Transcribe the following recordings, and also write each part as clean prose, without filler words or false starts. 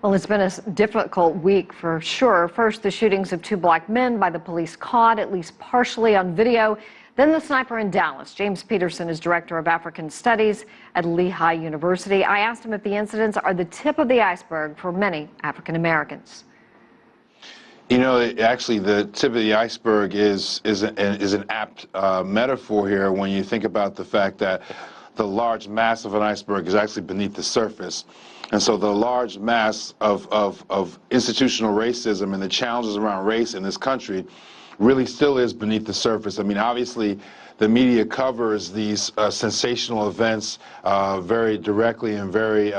Well, it's been a difficult week for sure. First, the shootings of two black men by the police caught, at least partially on video. Then the sniper in Dallas. James Peterson is director of African Studies at Lehigh University. I asked him if the incidents are the tip of the iceberg for many African Americans. You know, actually, the tip of the iceberg is an apt metaphor here when you think about the fact that the large mass of an iceberg is actually beneath the surface. And so the large mass of institutional racism and the challenges around race in this country really still is beneath the surface. I mean, obviously, the media covers these sensational events very directly and very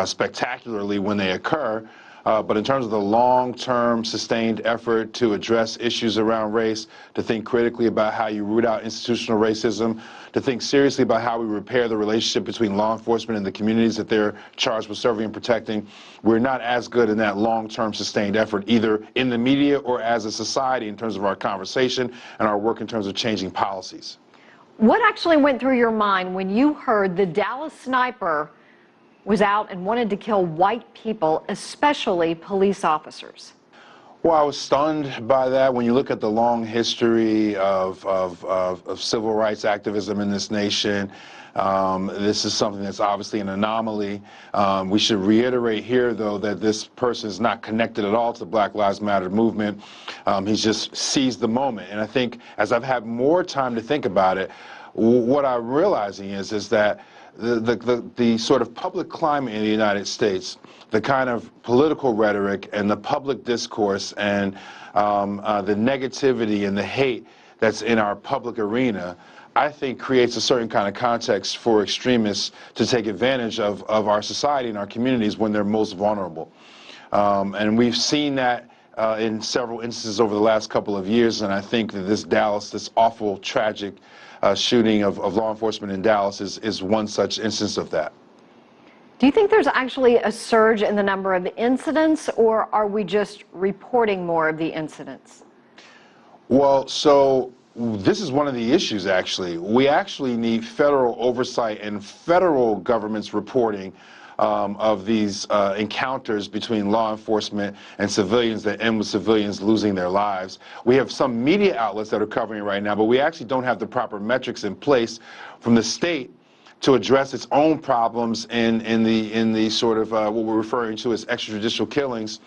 spectacularly when they occur. But in terms of the long-term sustained effort to address issues around race, to think critically about how you root out institutional racism, to think seriously about how we repair the relationship between law enforcement and the communities that they're charged with serving and protecting, we're not as good in that long-term sustained effort, either in the media or as a society in terms of our conversation and our work in terms of changing policies. What actually went through your mind when you heard the Dallas sniper was out and wanted to kill white people, especially police officers? Well, I was stunned by that. When you look at the long history of civil rights activism in this nation, this is something that's obviously an anomaly. We should reiterate here, though, that this person is not connected at all to the Black Lives Matter movement. He's just seized the moment. And I think as I've had more time to think about it, what I'm realizing is that the sort of public climate in the United States, the kind of political rhetoric and the public discourse and the negativity and the hate that's in our public arena, I think creates a certain kind of context for extremists to take advantage of our society and our communities when they're most vulnerable. And we've seen that in several instances over the last couple of years, and I think that this awful, tragic shooting of law enforcement in Dallas is one such instance of that. Do you think there's actually a surge in the number of incidents, or are we just reporting more of the incidents? Well, so this is one of the issues, actually. We actually need federal oversight and federal government's reporting of these encounters between law enforcement and civilians that end with civilians losing their lives. We have some media outlets that are covering it right now, but we actually don't have the proper metrics in place from the state to address its own problems in the sort of what we're referring to as extrajudicial killings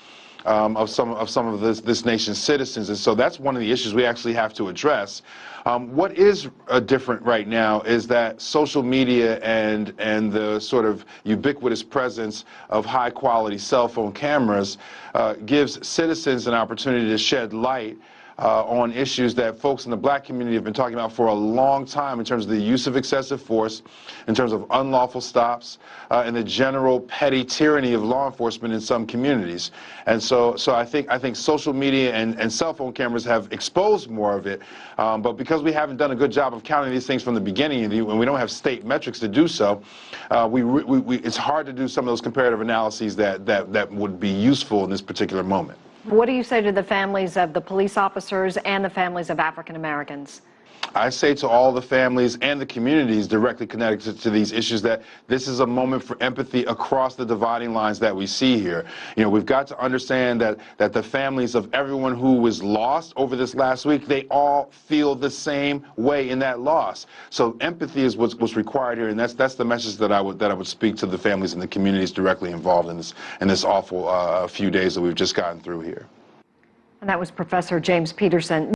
of some of this nation's citizens. And so that's one of the issues we actually have to address. What is different right now is that social media and the sort of ubiquitous presence of high quality cell phone cameras gives citizens an opportunity to shed light on issues that folks in the black community have been talking about for a long time in terms of the use of excessive force, in terms of unlawful stops, and the general petty tyranny of law enforcement in some communities. And so I think social media and cell phone cameras have exposed more of it, but because we haven't done a good job of counting these things from the beginning, and we don't have state metrics to do so, it's hard to do some of those comparative analyses that would be useful in this particular moment. What do you say to the families of the police officers and the families of African Americans? I say to all the families and the communities directly connected to these issues that this is a moment for empathy across the dividing lines that we see here. You know, we've got to understand that the families of everyone who was lost over this last week, they all feel the same way in that loss. So empathy is what's required here, and that's the message that I would speak to the families and the communities directly involved in this awful few days that we've just gotten through here. And that was Professor James Peterson.